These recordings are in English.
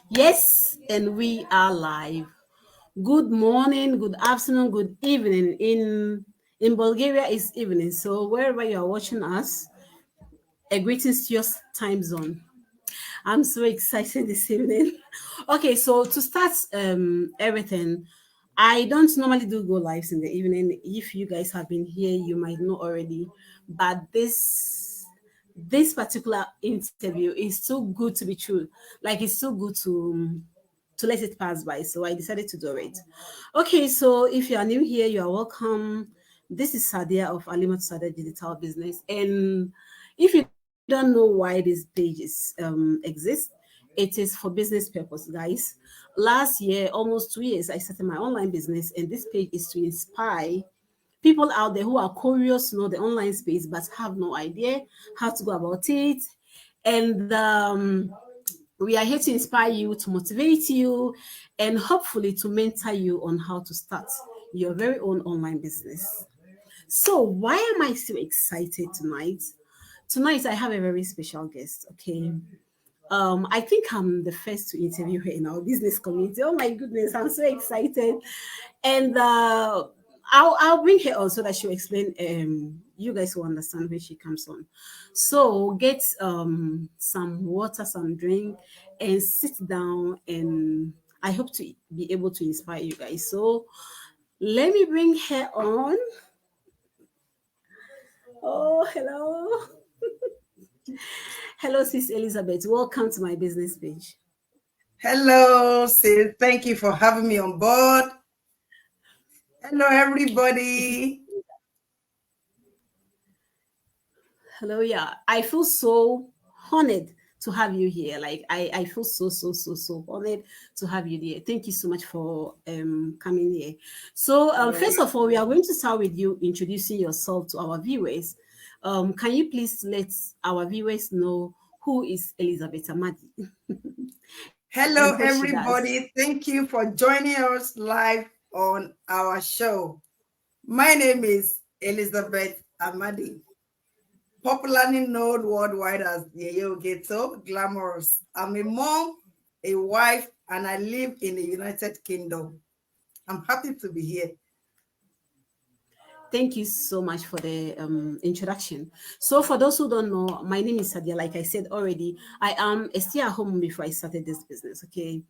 Yes, and we are live. Good morning, good afternoon, good evening. In Bulgaria it's evening, so wherever you are watching us, a greetings to your time zone. I'm so excited this evening. Okay, so to start everything, I don't normally do go lives in the evening. If you guys have been here, you might know already, but this particular interview is too good to be true. Like it's too good to let it pass by. So I decided to do it. Okay, so if you are new here, you are welcome. This is Sadia of Alimat Sadia Digital Business. And if you don't know why these pages exist, it is for business purpose, guys. Last year, almost 2 years, I started my online business, and this page is to inspire people out there who are curious to know the online space but have no idea how to go about it. And we are here to inspire you, to motivate you, and hopefully to mentor you on how to start your very own online business. So, why am I so excited tonight? Tonight, I have a very special guest. Okay. I think I'm the first to interview her in our business community. Oh my goodness, I'm so excited. And I'll bring her on so that she'll explain you guys will understand when she comes on. So get some water, some drink, and sit down, and I hope to be able to inspire you guys. So let me bring her on. Oh, hello. Hello, Sis Elizabeth. Welcome to my business page. Hello, sis. Thank you for having me on board. Hello, everybody. Hello, yeah. I feel so honored to have you here. Like I feel so honored to have you here. Thank you so much for coming here. So first of all, we are going to start with you introducing yourself to our viewers. Can you please let our viewers know who is Elizabeth Amadi and Hello, what she does? everybody. Thank you for joining us live on our show. My name is Elizabeth Amadi, popularly known worldwide as Yeye Ghetto Glamorous. I'm a mom, a wife, and I live in the United Kingdom. I'm happy to be here. Thank you so much for the introduction. So, for those who don't know, my name is Sadia. Like I said already, I am a stay-at-home before I started this business. Okay,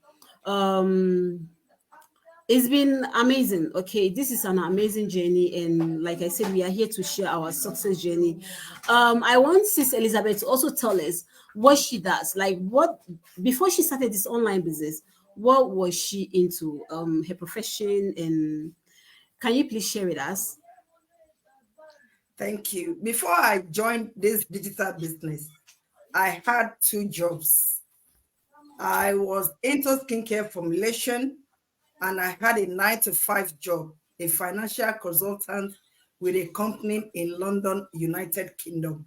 um, it's been amazing. Okay, this is an amazing journey, and like I said, we are here to share our success journey. I want Sis Elizabeth to also tell us what she does. Like, what before she started this online business, what was she into? Her profession, and can you please share with us? Thank you. Before I joined this digital business, I had two jobs. I was into skincare formulation and I had a 9 to 5 job, a financial consultant with a company in London, United Kingdom.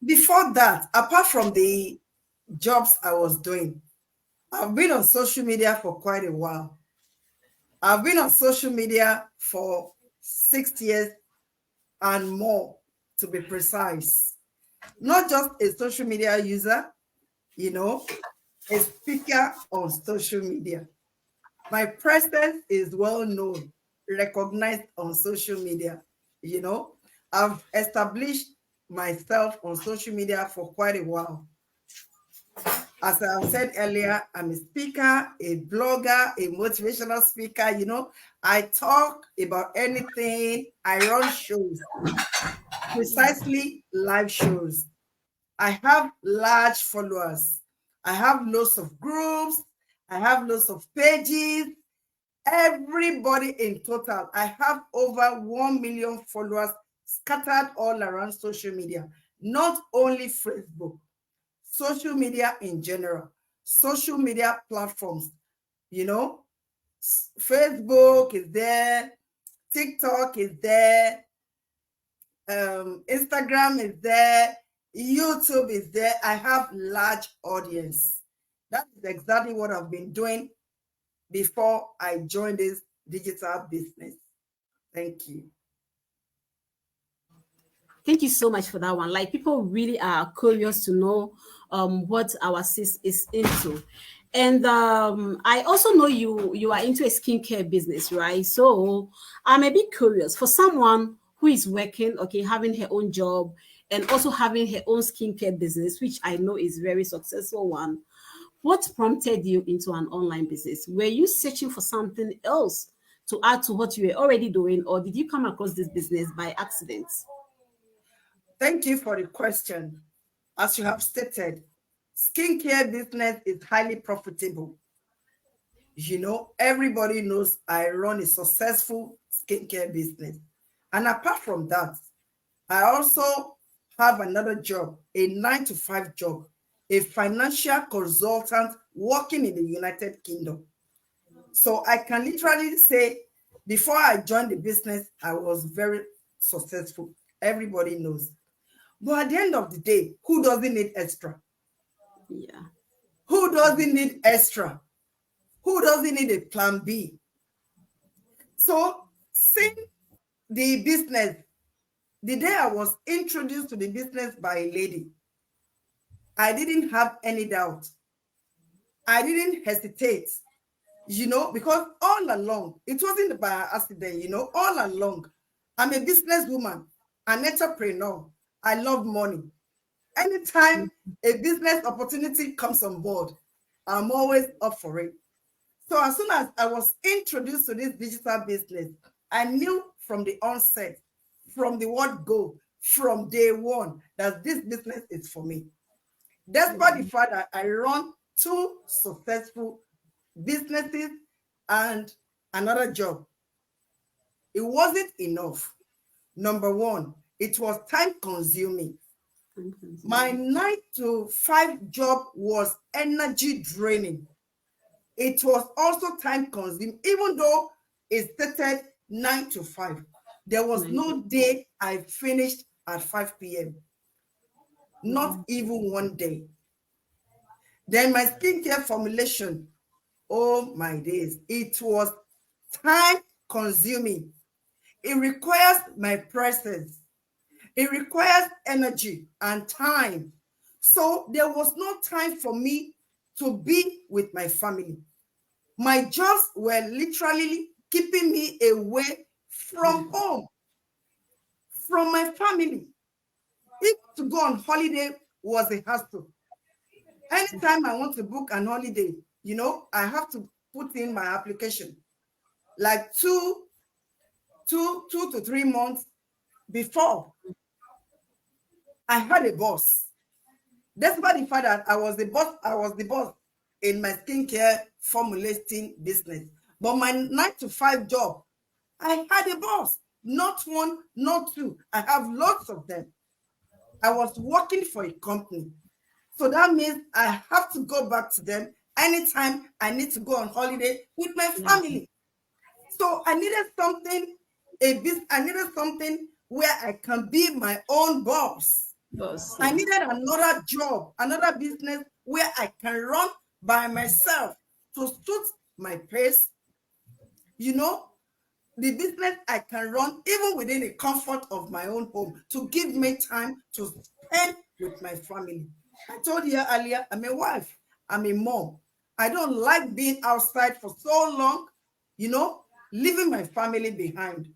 Before that, apart from the jobs I was doing, I've been on social media for quite a while. I've been on social media for 6 years and more, to be precise. Not just a social media user, you know, a speaker on social media. My presence is well known, recognized on social media. You know, I've established myself on social media for quite a while. As I said earlier, I'm a speaker, a blogger, a motivational speaker. I talk about anything. I run shows, precisely live shows. I have large followers. I have lots of groups. I have lots of pages. Everybody in total, I have over 1 million followers scattered all around social media, not only Facebook, social media in general, social media platforms, you know, Facebook is there, TikTok is there, Instagram is there, YouTube is there. I have large audience. That is exactly what I've been doing before I joined this digital business. Thank you. Thank you so much for that one. Like people really are curious to know what our sis is into. And I also know you are into a skincare business, right? So I'm a bit curious for someone who is working, okay, having her own job and also having her own skincare business, which I know is very successful one. What prompted you into an online business? Were you searching for something else to add to what you were already doing, or did you come across this business by accident? Thank you for the question. As you have stated, skincare business is highly profitable. Everybody knows I run a successful skincare business. And apart from that, I also have another job, a 9 to 5 job, a financial consultant working in the United Kingdom. So I can literally say, before I joined the business, I was very successful. Everybody knows. But at the end of the day, who doesn't need extra? Yeah. Who doesn't need extra? Who doesn't need a plan B? So, seeing the business, the day I was introduced to the business by a lady, I didn't have any doubt. I didn't hesitate, because all along, it wasn't by accident, all along, I'm a businesswoman, an entrepreneur. I love money. Anytime a business opportunity comes on board, I'm always up for it. So as soon as I was introduced to this digital business, I knew from the onset, from the word go, from day one, that this business is for me. Despite the fact that I run 2 successful businesses and another job, it wasn't enough. Number one, it was time consuming. My 9 to 5 job was energy draining. It was also time consuming, even though it started 9 to 5. There was no day I finished at 5 p.m. Not even one day. Then my skincare formulation, oh my days, it was time consuming. It requires my presence. It requires energy and time. So there was no time for me to be with my family. My jobs were literally keeping me away from home, from my family. If to go on holiday was a hassle. Anytime I want to book an holiday, I have to put in my application like 2 to 3 months before. I had a boss. Despite the fact that I was the boss in my skincare formulating business. But my 9 to 5 job, I had a boss. Not one, not two. I have lots of them. I was working for a company. So that means I have to go back to them anytime I need to go on holiday with my family. So I needed something where I can be my own boss. I needed another job, another business where I can run by myself to suit my pace. The business I can run even within the comfort of my own home to give me time to spend with my family. I told you earlier, I'm a wife, I'm a mom. I don't like being outside for so long, leaving my family behind.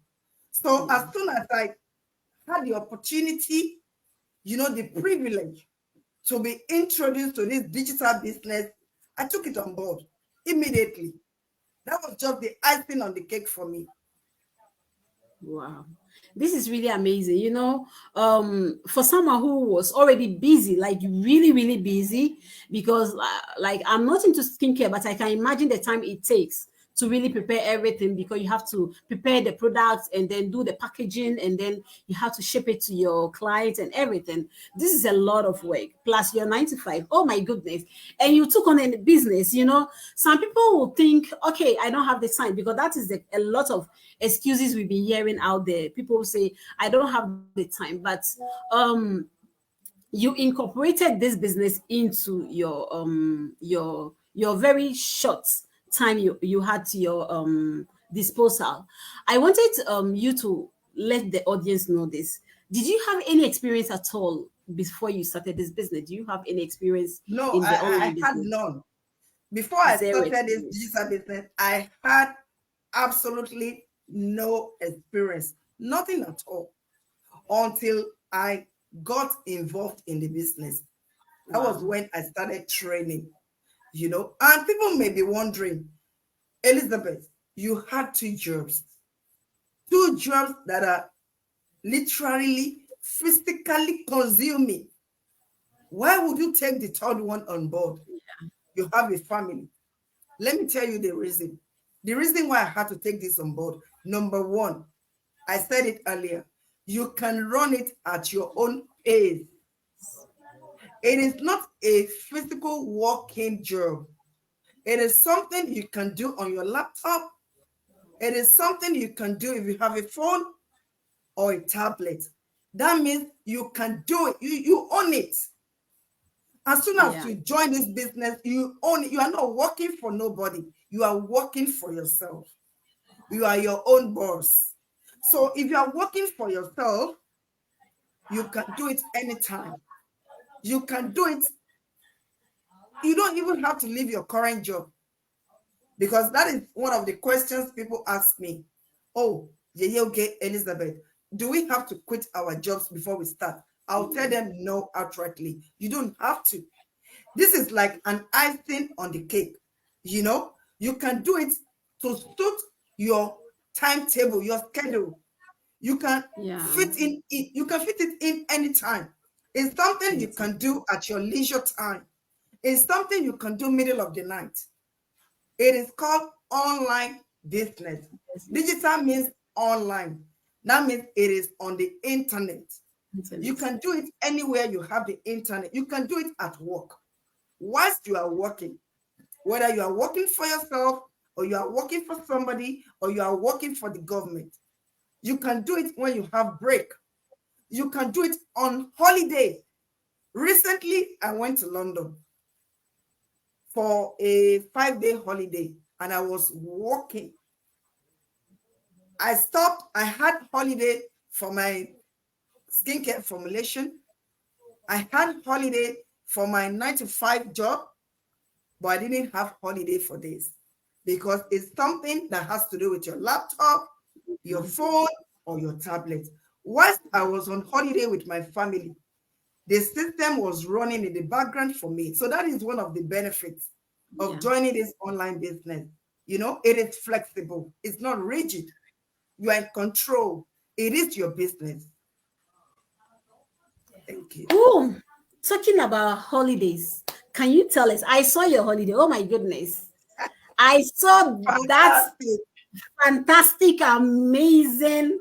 So as soon as I had the opportunity, the privilege to be introduced to this digital business, I took it on board immediately. That was just the icing on the cake for me. Wow. This is really amazing. For someone who was already busy, like really, really busy, because like I'm not into skincare, but I can imagine the time it takes to really prepare everything because you have to prepare the products and then do the packaging and then you have to ship it to your clients and everything. This is a lot of work. Plus your 9 to 5. Oh my goodness. And you took on a business. Some people will think, okay, I don't have the time because that is a lot of excuses we've been hearing out there. People will say, I don't have the time. But um you incorporated this business into your very short time you had to your disposal. I wanted you to let the audience know this. Did you have any experience at all before you started this business? Do you have any experience No, in I, the I online I had business? none. Before I Zero started this experience. digital business, I had absolutely no experience, nothing at all, until I got involved in the business. That was Wow. when I started training, And people may be wondering, Elizabeth, you had two jobs that are literally physically consuming. Why would you take the third one on board? You have a family. Let me tell you the reason. The reason why I had to take this on board. Number one, I said it earlier, you can run it at your own pace. It is not a physical working job. It is something you can do on your laptop. It is something you can do if you have a phone or a tablet. That means you can do it. You own it. As soon as Yeah. you join this business, you own it. You are not working for nobody. You are working for yourself. You are your own boss. So if you are working for yourself, you can do it anytime. You can do it. You don't even have to leave your current job, because that is one of the questions people ask me. Oh, okay, Elizabeth, do we have to quit our jobs before we start? I'll tell them no outrightly. You don't have to. This is like an icing on the cake. You can do it to suit your timetable, your schedule. You can Yeah. fit in it. You can fit it in anytime. It's something you Anytime. can do at your leisure time. It's something you can do middle of the night. It is called online business. Business. Digital means online. That means it is on the internet. You Internet. can do it anywhere you have the internet. You can do it at work. Whilst you are working, whether you are working for yourself, or you are working for somebody, or you are working for the government. You can do it when you have break. You can do it on holiday. Recently, I went to London for a 5-day holiday, and I was working. I stopped. I had holiday for my skincare formulation. I had holiday for my 9 to 5 job, but I didn't have holiday for this, because it's something that has to do with your laptop, your phone, or your tablet. Whilst I was on holiday with my family, the system was running in the background for me. So that is one of the benefits of Yeah. joining this online business. It is flexible. It's not rigid. You are in control. It is your business. Thank you. Oh, talking about holidays, can you tell us? I saw your holiday. Oh my goodness. I saw that Fantastic fantastic, amazing.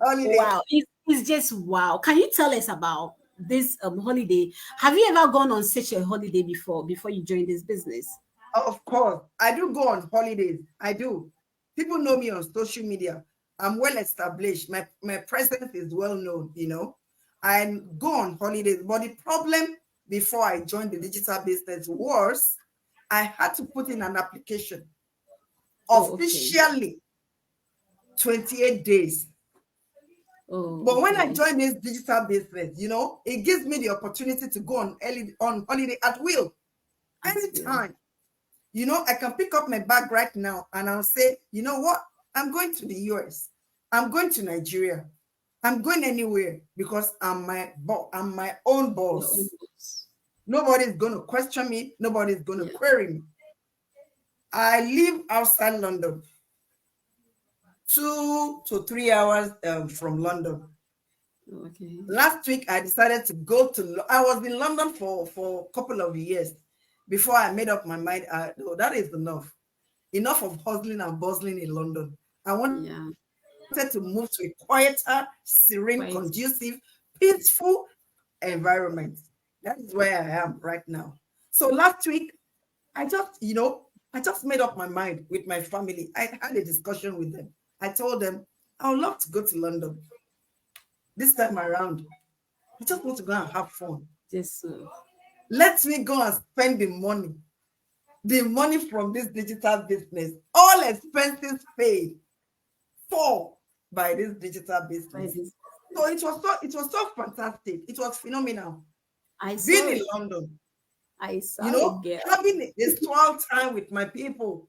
holiday. Wow. It's just wow. Can you tell us about this holiday? Have you ever gone on such a holiday before you joined this business? Of course, I do go on holidays. I do. People know me on social media. I'm well established. My presence is well known. I go on holidays. But the problem before I joined the digital business was I had to put in an application Oh, okay. officially 28 days. Oh, But when I okay. joined this digital business, it gives me the opportunity to go on holiday at will, As well. anytime. I can pick up my bag right now and I'll say, you know what? I'm going to the US. I'm going to Nigeria. I'm going anywhere, because I'm my own Your own boss. books. Nobody's going to question me. Nobody's going to Yeah. query me. I live outside London, 2 to 3 hours from London. Okay. Last week, I decided to go to. I was in London for a couple of years before I made up my mind. No, that is enough. Enough of hustling and bustling in London. I wanted Yeah. to move to a quieter, serene, Quite. conducive, peaceful environment. That is where I am right now. So last week, I just made up my mind with my family. I had a discussion with them. I told them I would love to go to London this time around. I just want to go and have fun. Just Let me go and spend the money from this digital business, all expenses paid for by this digital by business. this. So it was so fantastic. It was phenomenal. I Being saw in it. London, I You saw it, know, girl. having a strong time with my people,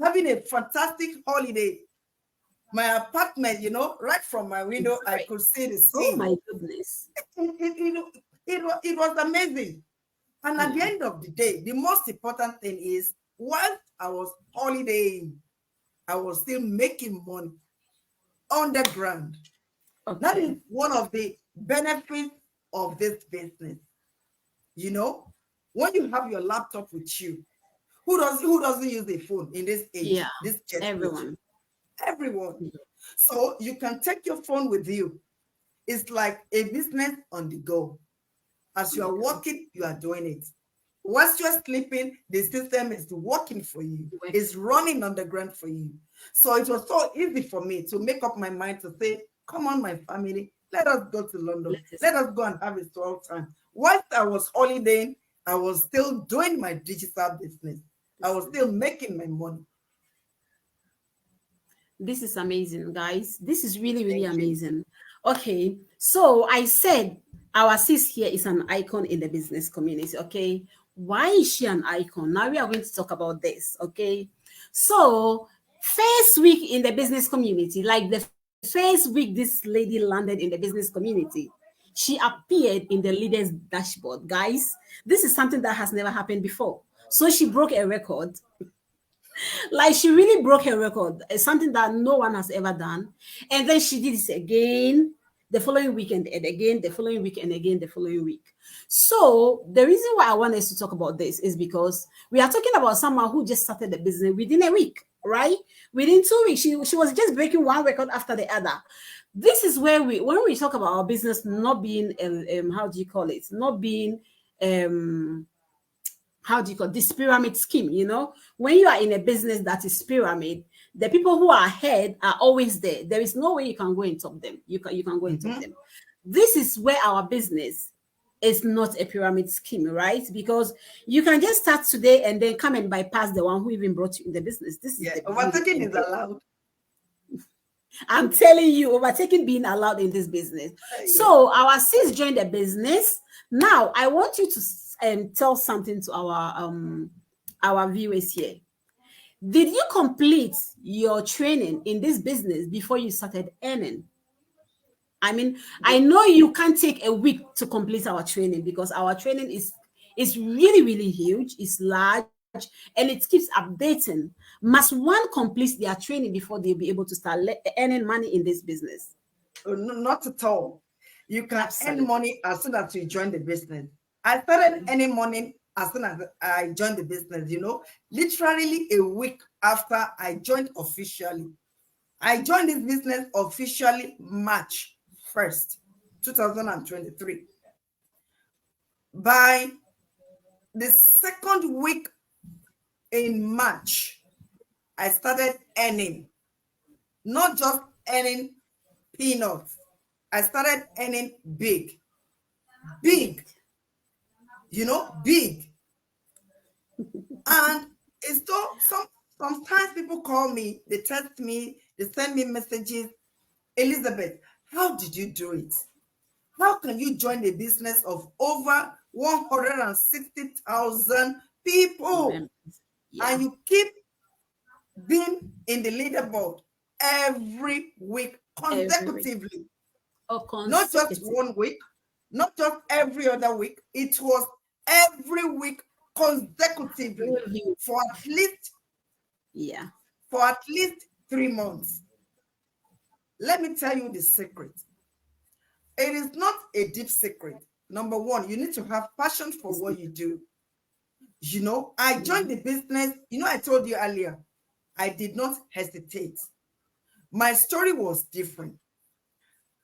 having a fantastic holiday. My apartment, you know, right from my window, I Great. could see the Oh sea. my goodness. It was amazing. And at the Hmm. end of the day, the most important thing is while I was holidaying, I was still making money on the ground. That is Okay. one of the benefits of this business. You know, when you have your laptop with you, who doesn't use a phone in this age, Yeah. this jet age? Everyone. Everyone. Mhm. So you can take your phone with you. It's like a business on the go. As On you the are go. working, you are doing it. Once you're sleeping, the system is working for you, Work. is running on the ground for you. So it was so easy for me to make up my mind to say, come on, my family, let us go to London. Let us. Let us go and have a strong time. Whilst I was holidaying, I was still doing my digital business. I was still making my money. This is amazing, guys. This is really, really Thank you. amazing. Okay, so I said our sis here is an icon in the business community. Okay, why is she an icon? Now we are going to talk about this. Okay, so first week in the business community, like the first week this lady landed in the business community, she appeared in the leader's dashboard. Guys, this is something that has never happened before. So she broke a record, like she really broke her record. It's something that no one has ever done. And then she did this again the following weekend and again the following week and again the following week. So the reason why I want us to talk about this is because we are talking about someone who just started the business within a week, right? Within 2 weeks, she was just breaking one record after the other. This is where when we talk about our business not being how do you call it? Not being um how do you call this pyramid scheme? When you are in a business that is pyramid, the people who are ahead are always there. There is no way you can go and top them. You can go and top Mhm. them. This is where our business is not a pyramid scheme, right? Because you can just start today and then come and bypass the one who even brought you in the business. This is Yeah, the beauty overtaking in is this. allowed. I'm telling you, overtaking being allowed in this business. Yes. So our sis joined the business. Now I want you to tell something to our viewers here. Did you complete your training in this business before you started earning? I mean, I know you can't take a week to complete our training because our training is really, really huge, it's large, and it keeps updating. Must one complete their training before they'll be able to start earning money in this business? Not at all. You can earn Absolutely. money as soon as you join the business. I started earning money as soon as I joined the business, you know, literally a week after I joined officially. I joined this business officially March 1st, 2023. By the second week in March, I started earning, not just earning peanuts. I started earning big, Big. big, big. And it's so sometimes people call me, they text me, they send me messages. Elizabeth, how did you do it? How can you join a business of over 160,000 people Members. Yeah. and you keep being in the leaderboard every week Every week. consecutively? Or Not just consecutive. 1 week, not just every other week. It was every week consecutively Review. for at least Yeah. 3 months. Let me tell you the secret. It is not a deep secret. Number one, you need to have passion for It's, what you do. I joined the business. I told you earlier, I did not hesitate. My story was different.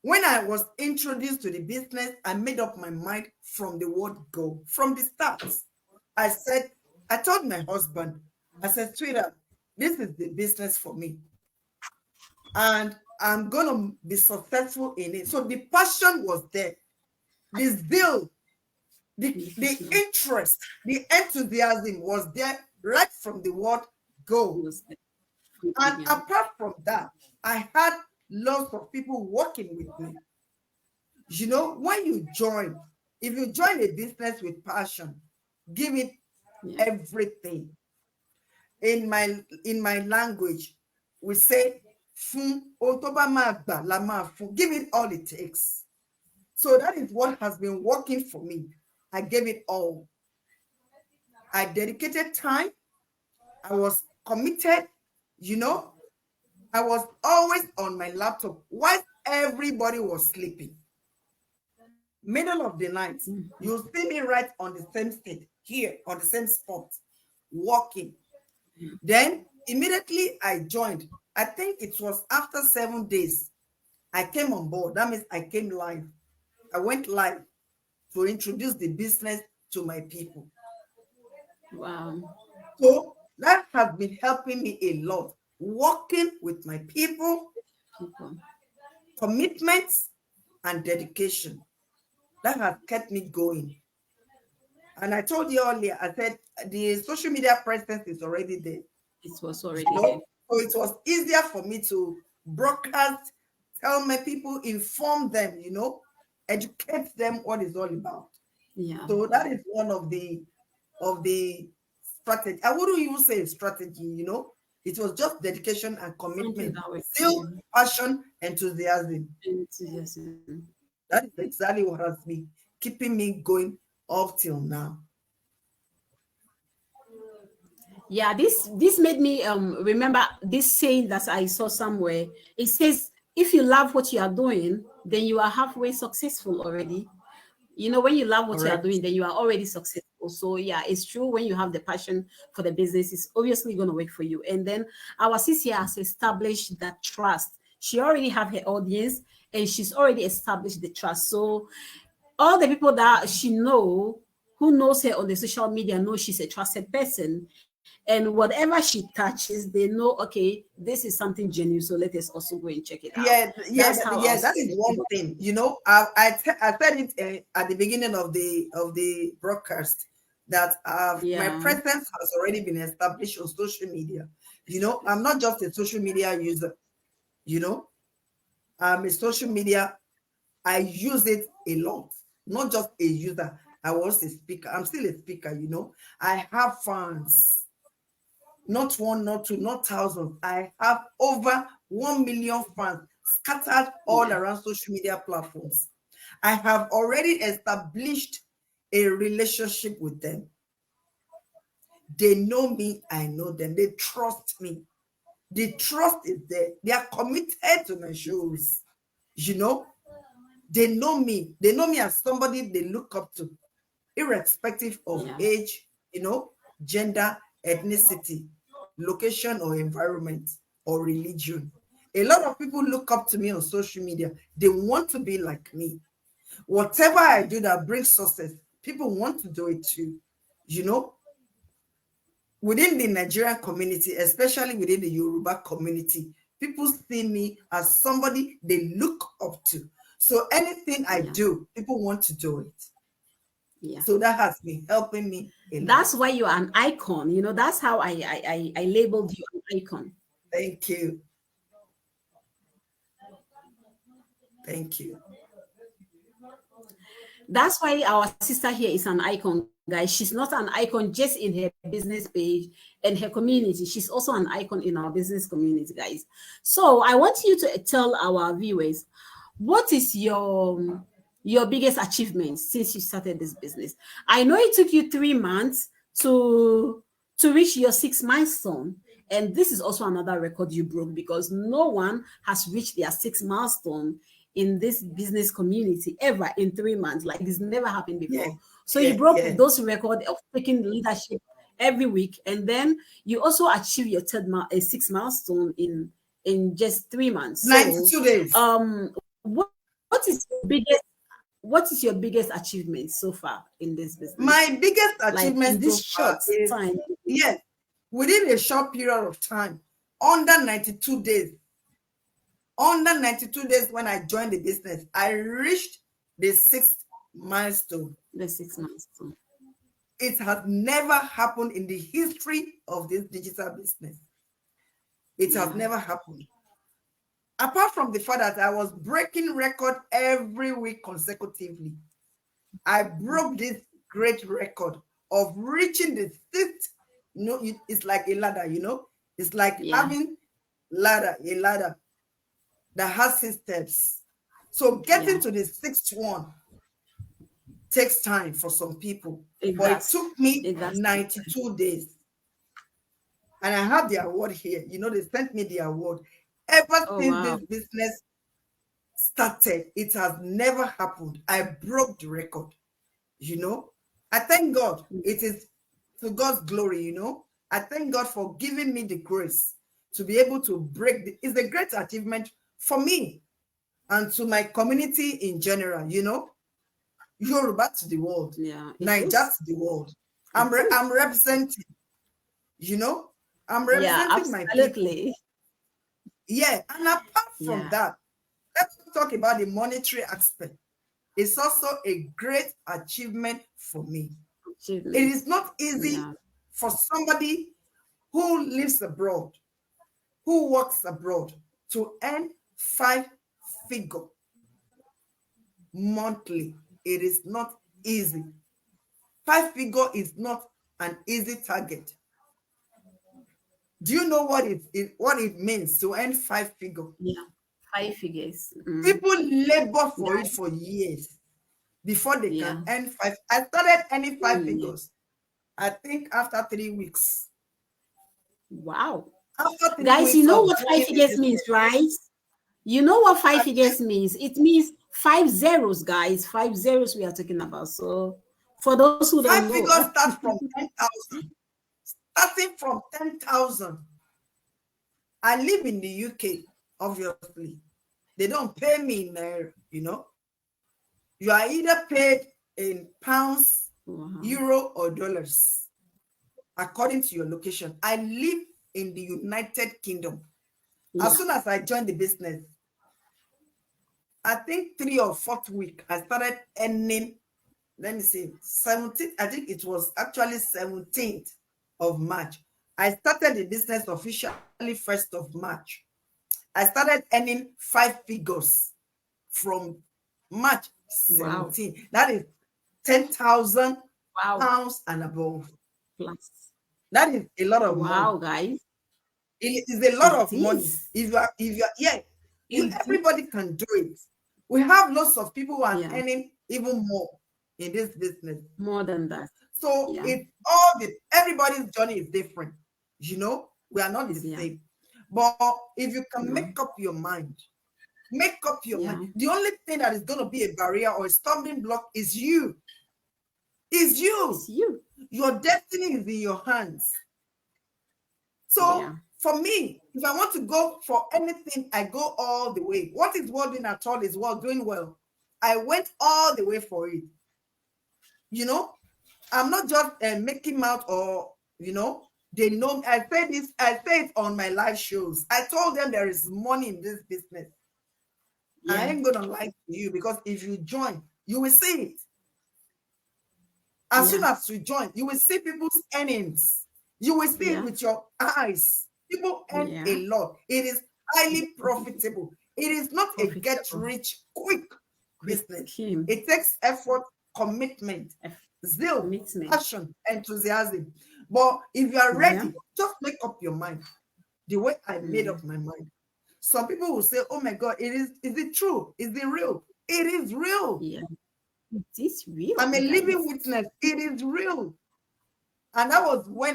When I was introduced to the business, I made up my mind from the word go. From the start, I said, I told my husband, I said, sweetheart, this is the business for me. And I'm going to be successful in it. So the passion was there. The zeal, the interest, the enthusiasm was there right from the word go. was there from the And beginning. apart from that, I had lots of people working with me. When you join, if you join a business with passion, Give it everything. In my language, we say, fun otoba magba la ma fun. Give it all it takes. So that is what has been working for me. I gave it all. I dedicated time. I was committed, you know. I was always on my laptop while everybody was sleeping. Middle of the night, you'll see me right on the same state, here on the same spot, walking. Then immediately I joined. I think it was after 7 days, I came on board. That means I came live. I went live to introduce the business to my people. Wow. So that has been helping me a lot. Working with my people, commitments, and dedication. That has kept me going. And I told you earlier, I said the social media presence is already there. It was already there. So it was easier for me to broadcast, tell my people, inform them, educate them what it's all about. Yeah. So that is one of the strategy. I wouldn't even say strategy, it was just dedication and commitment, still passion, enthusiasm. That is exactly what has been keeping me going up till now. Yeah, this made me remember this saying that I saw somewhere. It says, if you love what you are doing, then you are halfway successful already. When you love what you are doing, then you are already successful. So yeah, it's true. When you have the passion for the business, it's obviously going to work for you. And then our CC has established that trust. She already have her audience, and she's already established the trust. So all the people that she who knows her on the social media, know she's a trusted person. And whatever she touches, they know, okay, this is something genuine. So let us also go and check it out. That is one thing. I said it at the beginning of the broadcast that my presence has already been established on social media. I'm not just a social media user. I'm a social media. I use it a lot, not just a user. I was a speaker. I'm still a speaker. I have fans. Not one, not two, not thousands. I have over 1 million fans scattered all around social media platforms. I have already established a relationship with them. They know me, I know them. They trust me. The trust is there. They are committed to my shows. They know me. They know me as somebody they look up to, irrespective of age, gender, ethnicity, location or environment or religion. A lot of people look up to me on social media. They want to be like me. Whatever I do that brings success, people want to do it too. Within the Nigerian community, especially within the Yoruba community, people see me as somebody they look up to. So anything I do, people want to do it. Yeah. So that has been helping me a lot. That's why you're an icon. That's how I labeled you an icon. Thank you. Thank you. That's why our sister here is an icon, guys. She's not an icon just in her business page and her community. She's also an icon in our business community, guys. So I want you to tell our viewers, what is your biggest achievement since you started this business? I know it took you 3 months to reach your 6th milestone. And this is also another record you broke, because no one has reached their 6th milestone in this business community ever in 3 months. Like, this never happened before. So you broke those records of taking leadership every week, and then you also achieve your 6th milestone in just 3 months. 92 days. What is your biggest achievement so far in this business? My biggest achievement in this short time. Yes, within a short period of time, under 92 days. Under 92 days when I joined the business, I reached the 6th milestone. The 6th milestone. It has never happened in the history of this digital business. It has never happened. Apart from the fact that I was breaking record every week consecutively, I broke this great record of reaching the sixth, it's like a ladder, it's like Yeah. having a ladder that has 6 steps. So getting Yeah. to the sixth one takes time for some people, It but it does. took me It does. 92 days. And I have the award here. They sent me the award. Ever Oh since wow. this business started, it has never happened. I broke the record. I thank God. It is to God's glory. I thank God for giving me the grace to be able to break. It's a great achievement for me and to my community in general. Yoruba to the world, Yeah. It Niger is. to the world. It is. I'm representing. You know, I'm Yeah. representing my people. Absolutely. Yeah, and apart from Yeah. that, let's talk about the monetary aspect. It's also a great achievement for me. It Achievement. is not easy Yeah. for somebody who lives abroad, who works abroad, to earn 5 figure monthly. It is not easy. 5 figure is not an easy target. Do you know what it means to earn 5 figure? Yeah. 5 figures. People labor for it That, for years before they can yeah. earn five. I started earning five Yeah. figures, I think, after 3 weeks. Wow. After three Guys, you weeks know of what five doing the figures means, business, right? You know what five I think figures means? It means 5 zeros, guys. 5 zeros we are talking about. So for those who don't five know, figures start from 10,000. Starting from 10,000. I live in the UK, obviously. They don't pay me in naira. You are either paid in pounds, wow. euro, or dollars, according to your location. I live in the United Kingdom. As Yeah. soon as I joined the business, I think 3 or 4th week, I started earning, let me see, 17th, I think it was actually 17th of March. I started the business officially 1st of March. I started earning 5 figures from March Wow. 17. That is 10,000 Wow. pounds and above. Plus. That is a lot of money. Wow, guys. It is a lot It of money. is. Yeah, It is. everybody can do it. We have lots of people who are Yeah. earning even more in this business. More than that. So Yeah. everybody's journey is different. We are not the Yeah. same. But if you can No. make up your mind, make up your Yeah. mind. The only thing that is going to be a barrier or a stumbling block is you. Is you. It's you. Your destiny is in your hands. So Yeah. for me, if I want to go for anything, I go all the way. What is world doing at all is world doing well. I went all the way for it. I'm not just making out or, they know. I say it on my live shows. I told them there is money in this business. I Yeah. ain't gonna lie to you, because if you join, you will see it. As soon Yeah. as you join, you will see people's earnings. You will see it Yeah. with your eyes. People earn Yeah. a lot. It is highly profitable. It is not a get Profitable. rich quick Quick business. scheme. It takes effort, commitment, zeal, Commitment. passion, enthusiasm. But if you are Yeah. ready, just make up your mind. The way I made up my mind. Some people will say, "Oh my God, is it true? Is it real?" It is real. Yeah. It is real, I'm a guys. living witness. It is real. And that was way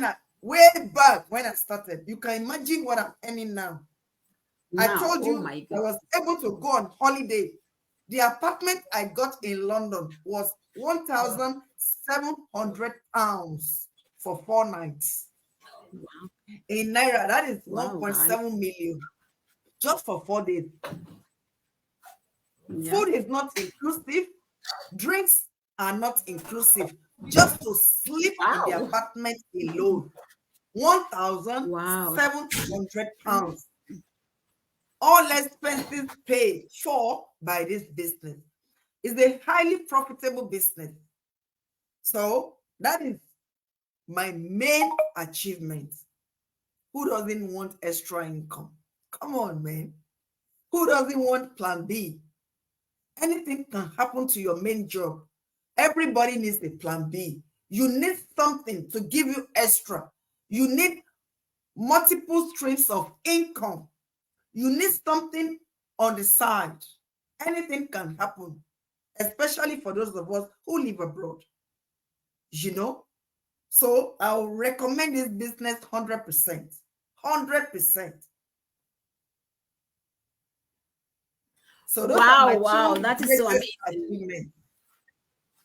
back when I started. You can imagine what I'm earning now. I Now, told oh you my I God. was able to go on holiday. The apartment I got in London was 1,700 pounds for 4 nights. Wow. In Naira, that is Wow, guys. 1.7 million just for 4 days. Yeah. Food is not inclusive. Drinks are not inclusive. Just to sleep in the Wow. apartment alone, Wow. 1,700 pounds. All expenses paid for by this business. It's a highly profitable business. So that is my main achievement. Who doesn't want extra income? Come on, man. Who doesn't want plan B? Anything can happen to your main job. Everybody needs a plan B. You need something to give you extra. You need multiple streams of income. You need something on the side. Anything can happen, especially for those of us who live abroad. So I'll recommend this business 100%. 100%. So those are my Wow, two that is so greatest amazing. achievements.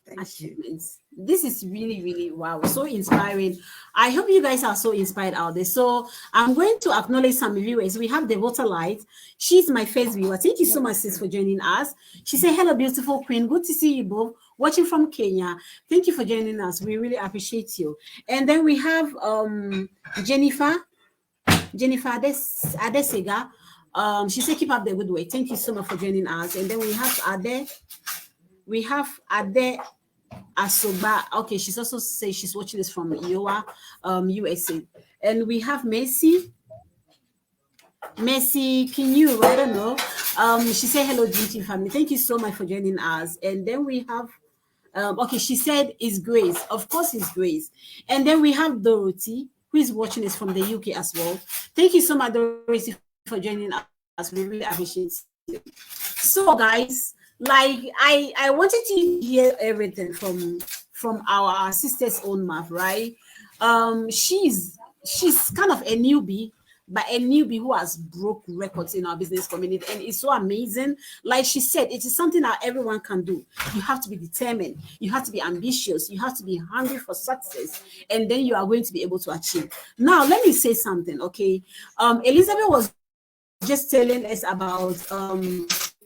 Thank you. Achievements. This is really, really wow, so inspiring. I hope you guys are so inspired out there. So I'm going to acknowledge some viewers. We have the Water Light. She's my first viewer. Thank you so much, sis, for joining us. She said, "Hello, beautiful queen. Good to see you both. Watching from Kenya. Thank you for joining us. We really appreciate you." And then we have Jennifer Adesiga. She said, "Keep up the good work. Thank you so much for joining us." And then we have Ade Asoba. Okay, she's also say she's watching this from Iowa, USA. And we have Mercy. Mercy, can you? I don't know. She said, "Hello, GT family. Thank you so much for joining us." And then we have okay, she said it's Grace. Of course, it's Grace. And then we have Dorothy, who is watching this from the UK as well. Thank you so much, Dorothy, for joining us. We really appreciate you. So, guys, like I wanted to hear everything from our sister's own mouth, right? She's kind of a newbie, but a newbie who has broke records in our business community, and it's so amazing. Like she said, it is something that everyone can do. You have to be determined, you have to be ambitious, you have to be hungry for success, and then you are going to be able to achieve. Now let me say something, okay? Elizabeth was just telling us about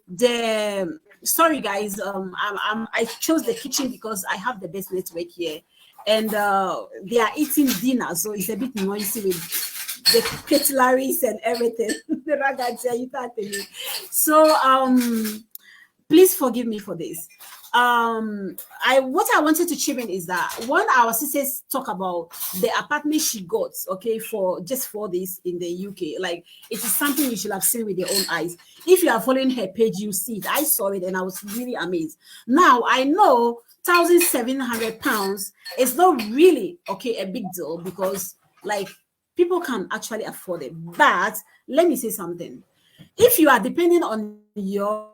the sorry guys, I chose the kitchen because I have the best network here, and they are eating dinner, so it's a bit noisy with the cutleries and everything. So please forgive me for this. What I wanted to chip in is that when our sisters talk about the apartment she got, okay, for just 4 days in the UK, like it is something you should have seen with your own eyes. If you are following her page, you see it. I saw it and I was really amazed. Now I know £1,700 is not really okay a big deal, because like people can actually afford it. But let me say something. If you are depending on your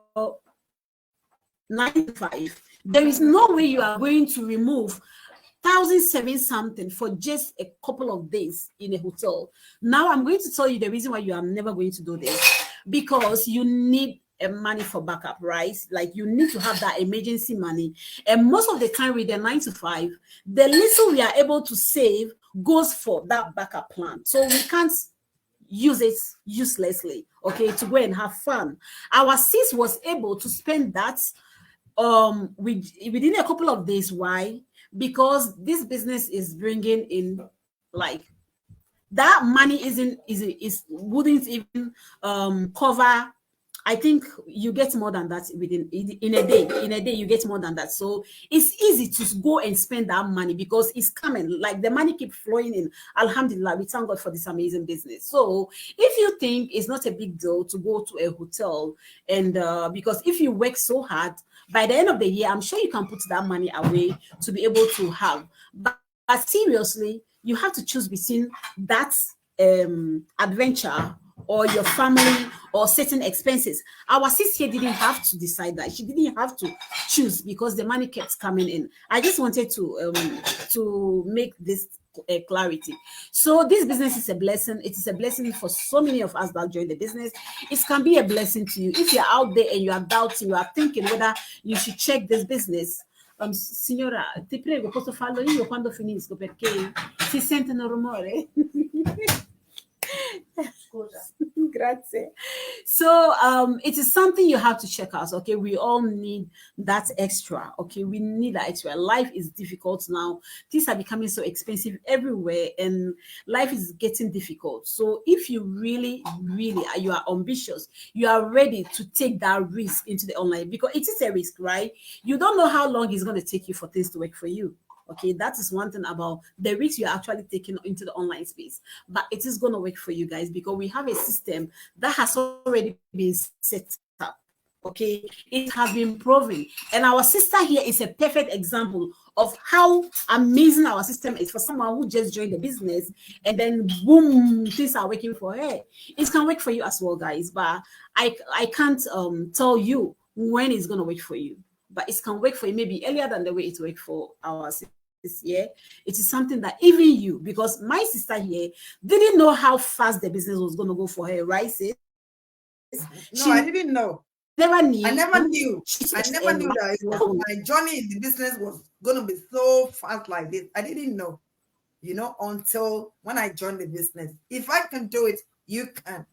9 to 5, there is no way you are going to remove 1,700 something for just a couple of days in a hotel. Now I'm going to tell you the reason why you are never going to do this, because you need a money for backup, right? Like you need to have that emergency money, and most of the time with the 9 to 5, the little we are able to save goes for that backup plan, so we can't use it uselessly, okay, to go and have fun. Our sis was able to spend that within a couple of days. Why? Because this business is bringing in, like, that money wouldn't even cover. I think you get more than that in a day. In a day, you get more than that. So it's easy to go and spend that money because it's coming. Like the money keep flowing in. Alhamdulillah, we thank God for this amazing business. So if you think it's not a big deal to go to a hotel, and because if you work so hard, by the end of the year, I'm sure you can put that money away to be able to have. But seriously, you have to choose between that adventure or your family or certain expenses. Our sister didn't have to decide that. She didn't have to choose because the money kept coming in. I just wanted to make this clarity. So this business is a blessing. It is a blessing for so many of us that join the business. It can be a blessing to you if you're out there and you are doubting, you are thinking whether you should check this business. Signora, ti prego, posso farlo io quando finisco perché si sentono rumore. Grazie. So it is something you have to check out. Okay, we all need that extra. Okay, we need that extra. Life is difficult now. Things are becoming so expensive everywhere, and life is getting difficult. So if you really you are ambitious, you are ready to take that risk into the online, because it is a risk, right? You don't know how long it's going to take you for things to work for you. Okay, that is one thing about the risk you're actually taking into the online space. But it is going to work for you guys because we have a system that has already been set up. Okay, we have a system that has already been set up. Okay, so we are going to Okay, it has been proven, and our sister here is a perfect example of how amazing our system is for someone who just joined the business and then boom, things are working for her. It can work for you as well, guys, but I can't tell you when it's gonna work for you, but it can work for you maybe earlier than the way it worked for our sister this year. It is something that even you, because my sister here didn't know how fast the business was going to go for her, right, sis? No, I didn't know. Never knew. I never knew. I never knew that it was my journey in the business was going to be so fast like this. I didn't know, you know, until when I joined the business. If I can do it, you can.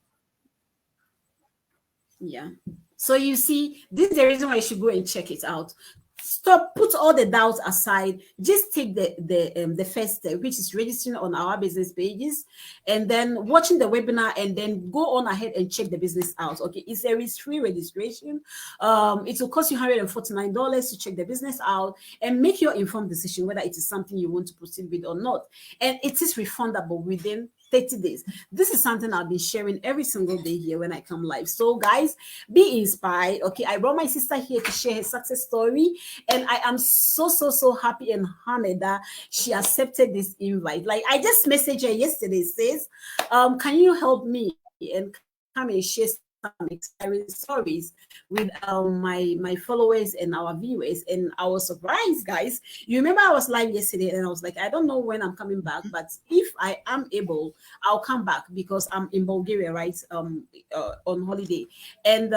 Yeah. So you see, this is the reason why you should go and check it out. Stop, put all the doubts aside. Just take the first step, which is registering on our business pages, and then watching the webinar, and then go on ahead and check the business out. Okay, it's a risk-free registration. It will cost you $149 to check the business out and make your informed decision whether it is something you want to proceed with or not. And it is refundable within 30 days. This is something I'll be sharing every single day here when I come live. So, guys, be inspired. Okay, I brought my sister here to share her success story, and I am so happy and honored that she accepted this invite. Like, I just messaged her yesterday, says, can you help me and come and share some inspiring stories with my followers and our viewers? And I was surprised, guys. You remember I was live yesterday and I was like, I don't know when I'm coming back, but if I am able, I'll come back because I'm in Bulgaria, right? On holiday. And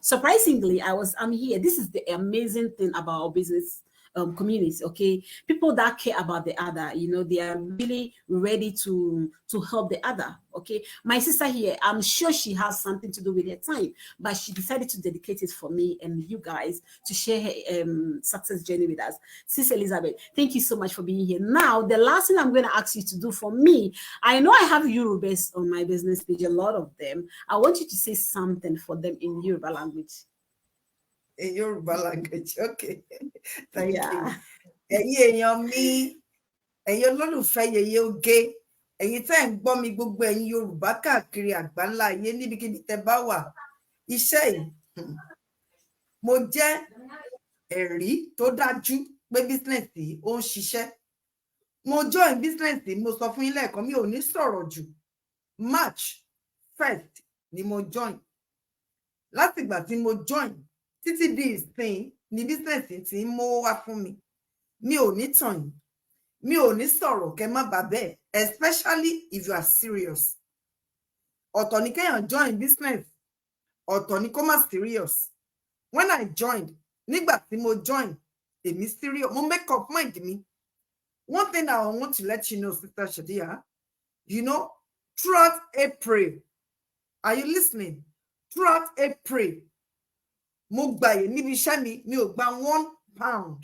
surprisingly, I'm here. This is the amazing thing about our business communities. Okay, people that care about the other, you know, they are really ready to help the other. Okay, my sister here, I'm sure she has something to do with her time, but she decided to dedicate it for me and you guys to share her success journey with us. Sis Elizabeth, thank you so much for being here. Now, the last thing I'm going to ask you to do for me, I know I have Yorubas on my business page, a lot of them. I want you to say something for them in Yoruba language. In Yoruba language, okay. Thank Yeah. you. Èyàn mi, ẹ̀yin olólùfẹ́ Yèyé Oge, ẹ̀yin tẹ́ ń gbọ́ mi gbogbo ẹ̀yin Yorùbá káàkiri àgbáńlá ayé níbikíbi tẹ́ bá wà. Iṣẹ́ yìí, mo jẹ́ ẹ̀rí tó dájú pé business yìí ó ń ṣiṣẹ́. Mo join business yìí, mo sọ fún yín lẹ́ẹ̀kan, mi ò ní sọ̀rọ̀ jù. March 1st ni mo join. Látìgbà tí mo join títí di ìsìn ni business tí ń mówó wá fún mi. Mi ò ní tàn yín, mi ò ní sọ̀rọ̀ kẹ́ má bà bẹ́ẹ̀, especially if you are serious. Ọ̀tọ̀ ni kéèyàn join business, ọ̀tọ̀ ni kó má serious. When I joined, nígbà tí mo join, èmi serious, mo make up mind mi. One thing I want to let you know, Sister Shadia, you know, throughout April, are you listening? Throughout April, mo gbàyè níbi iṣẹ́ mi, mi ò gba £1.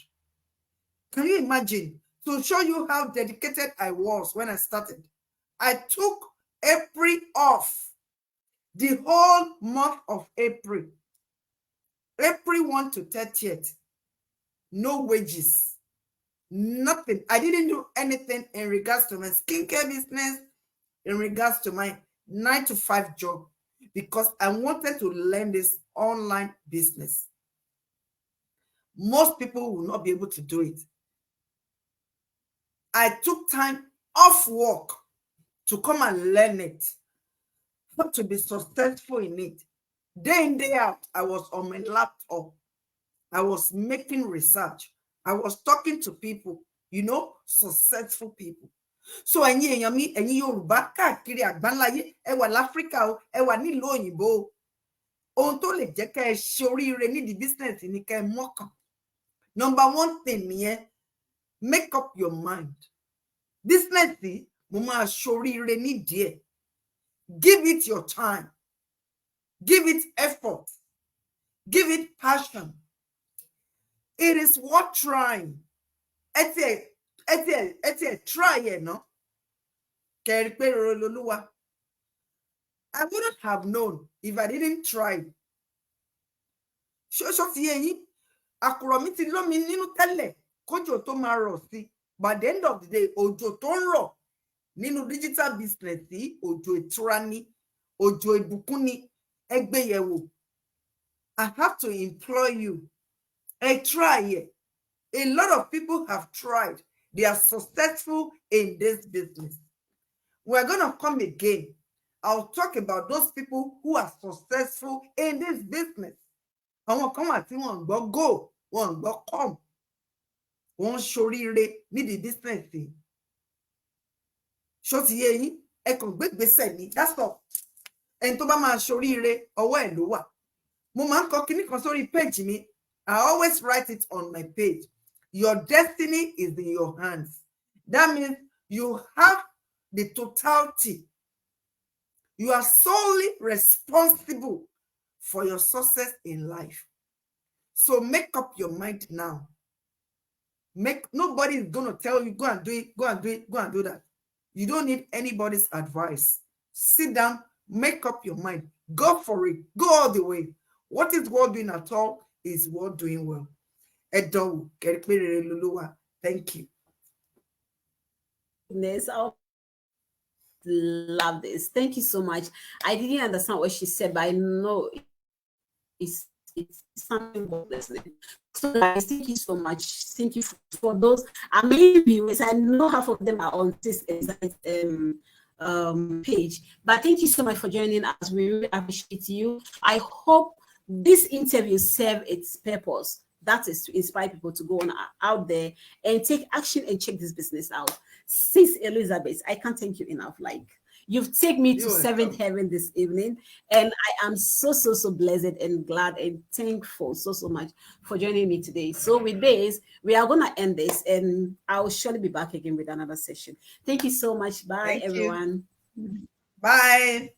Can you imagine? To show you how dedicated I was when I started, I took April off, the whole month of April. April 1 to 30th, no wages, nothing. I didn't do anything in regards to my skincare business, in regards to my 9-to-5 job, because I wanted to learn this online business. Most people will not be able to do it. I took time off work to come and learn it, but to be successful in it. Day in, day out, I was on my laptop. I was making research. I was talking to people, you know, successful people. So ẹ̀yin èèyàn mi, ẹ̀yin Yorùbá káàkiri àgbáńláyé, ẹ wà l'Áfríkà o, ẹ wà nílùú òyìnbó o. Ohun tó lè jẹ́ kẹ́ ẹ ṣe oríire nídìí business ni kẹ́ ẹ mọ́kàn. Number one thing nìyẹn, make up your mind. Business yìí, mo máa ṣoríire nídìí ẹ̀. Give it your time. Give it effort. Give it passion. It is worth trying. Try it, no? I wouldn't have known if I didn't try. Ṣó ti yé yín, àkùrọ̀ mi ti lómi nínú tẹ́lẹ̀ kójò tó máa rọ̀ sí. By the end of the day, òjò tó ń rọ̀ nínú digital business yìí, òjò ìtura ni, òjò ìbùkún ni, ẹ gbé yẹ̀wò. I have to implore you, try it. A lot of people have tried. They are successful in this business. We're going to come again. I'll talk about those people who are successful in this business. Àwọn kan wà tí wọ́n ń gbọ́ go, wọ́n ń gbọ́ come. Wọ́n ń ṣoríire nídìí business yìí. Ṣó ti yé yín? Ẹ kàn gbé ìgbésẹ̀ ní. That's all. Ẹni tó bá máa ṣoríire, ọwọ́ ẹ̀ ló wà. Mo máa ń kọ kíní kan sórí page mi. I always write it on my page. Your destiny is in your hands. That means you have the totality. You are solely responsible for your success in life. So make up your mind now. Nobody is going to tell you, go and do it, go and do it, go and do that. You don't need anybody's advice. Sit down, make up your mind. Go for it. Go all the way. What is worth doing at all is worth doing well. Thank you. I love this. Thank you so much. I didn't understand what she said, but I know it's something about listening. So guys, thank you so much. Thank you for those amazing viewers. I know half of them are on this page, but thank you so much for joining us. We really appreciate you. I hope this interview served its purpose. That is to inspire people to go on out there and take action and check this business out. Sis Elizabeth, I can't thank you enough. Like, you've taken me to seventh heaven this evening, and I am so blessed and glad and thankful so much for joining me today. So with this, we are going to end this, and I'll surely be back again with another session. Thank you so much. Bye, everyone. Bye.